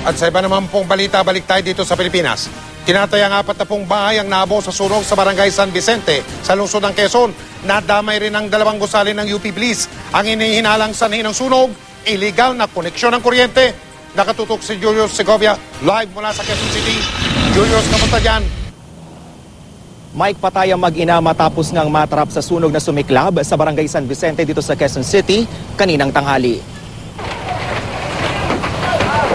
At sa iba naman pong balita, balik tayo dito sa Pilipinas. Tinatayang 40 bahay ang naabo sa sunog sa barangay San Vicente sa lungsod ng Quezon. Nadamay rin ang 2 gusali ng UP Police. Ang inihinalang sanhi ng sunog, illegal na koneksyon ng kuryente. Nakatutok si Julius Segovia live mula sa Quezon City. Julius, kamusta dyan? Mike, patay ang mag-ina matapos ngang matrap sa sunog na sumiklab sa barangay San Vicente dito sa Quezon City kaninang tanghali.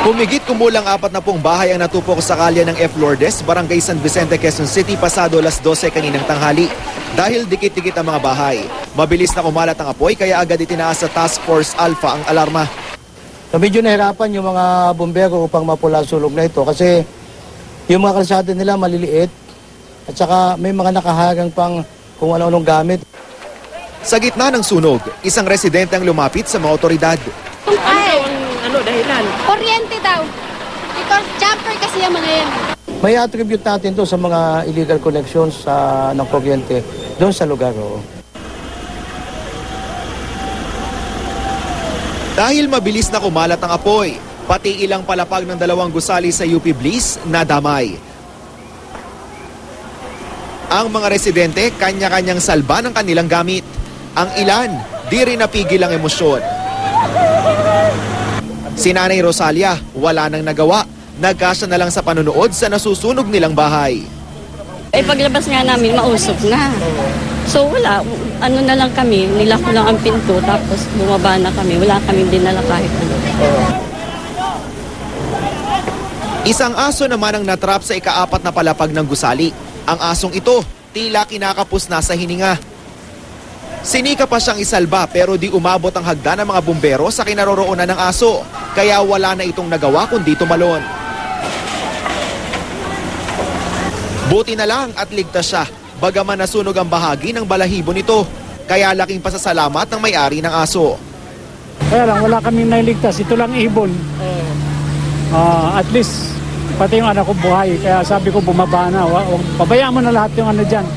Humigit kumulang 40 bahay ang natupok sa kalye ng F. Lourdes, barangay San Vicente, Quezon City pasado alas 12 kaninang tanghali. Dahil dikit-dikit ang mga bahay, mabilis na kumalat ang apoy kaya agad itinaas sa Task Force Alpha ang alarma. So medyo nahirapan yung mga bumbero upang mapula sunog na ito kasi yung mga kalsada nila maliliit at saka may mga nakahagang pang kung ano-anong gamit. Sa gitna ng sunog, isang residente ang lumapit sa mga otoridad. Dahilan? Kuryente daw. Ito, jumper kasi yung mga yan. May attribute natin to sa mga illegal connections ng kuryente doon sa lugar. Dahil mabilis na kumalat ang apoy, pati ilang palapag ng 2 gusali sa UP Bliss nadamay. Ang mga residente, kanya-kanyang salba ng kanilang gamit. Ang ilan, di rin napigil ang emosyon. Si Nanay Rosalia, wala nang nagawa. Nagkasya na lang sa panunood sa nasusunog nilang bahay. Paglabas nga namin, mausok na. So wala, ano na lang kami, nilak lang ang pinto, tapos bumaba na kami. Wala kaming dinala kahit ano. Isang aso naman ang natrap sa ika-4 na palapag ng gusali. Ang asong ito, tila kinakapos na sa hininga. Sinika pa siyang isalba pero di umabot ang hagdan ng mga bumbero sa kinaroroonan ng aso. Kaya wala na itong nagawa kundi tumalon. Buti na lang at ligtas siya. Bagaman nasunog ang bahagi ng balahibo nito. Kaya laking pasasalamat ng may-ari ng aso. Kaya lang wala kaming nailigtas. Ito lang ibon. At least pati yung anak ko buhay. Kaya sabi ko bumaba na. Pabayaan mo na lahat yung ano dyan.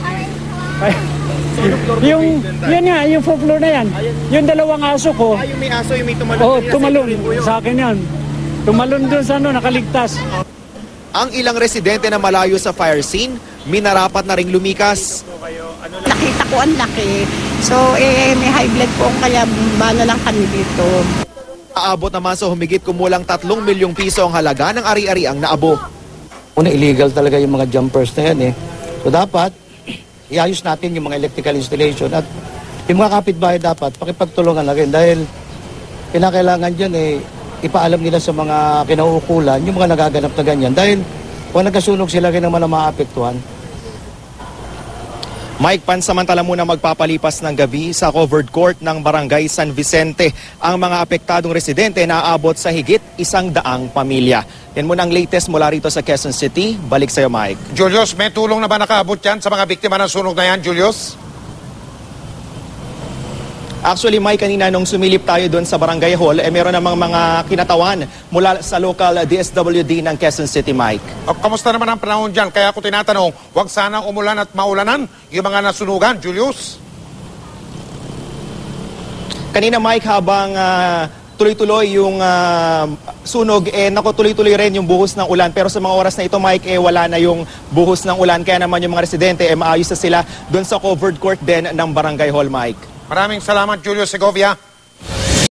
Yun nga, yung folklore na yan. Yung 2 aso ko. Yung may aso, yung may tumalon. Tumalon. Sa akin yan. Tumalon doon sa nakaligtas. Ang ilang residente na malayo sa fire scene, minarapat na ring lumikas. Nakita ko ang laki. So, may high blood po kaya bumaba na lang kami dito. Aabot naman sa humigit kumulang 3 milyong piso ang halaga ng ari-ariang naabo. Una, illegal talaga yung mga jumpers na yan . So dapat, iayos natin yung mga electrical installation at yung mga kapitbahay dapat pakipagtulungan na rin dahil kinakailangan dyan ipaalam nila sa mga kinauukulan yung mga nagaganap na ganyan dahil kung nagkasunog sila rin naman ang maapektuhan. Mike, pansamantala muna magpapalipas ng gabi sa covered court ng barangay San Vicente. Ang mga apektadong residente naaabot sa higit 100 pamilya. Yan muna ang latest mula rito sa Quezon City. Balik sa'yo, Mike. Julius, may tulong na ba nakaabot yan sa mga biktima ng sunog na yan, Julius? Actually, Mike, kanina nung sumilip tayo doon sa Barangay Hall, meron namang mga kinatawan mula sa local DSWD ng Quezon City, Mike. Kamusta naman ang panahon dyan? Kaya ako tinatanong, huwag sanang umulan at maulanan yung mga nasunugan, Julius? Kanina, Mike, habang tuloy-tuloy yung sunog, tuloy-tuloy rin yung buhos ng ulan. Pero sa mga oras na ito, Mike, wala na yung buhos ng ulan. Kaya naman yung mga residente, maayos na sila doon sa covered court din ng Barangay Hall, Mike. Maraming salamat, Julius Segovia.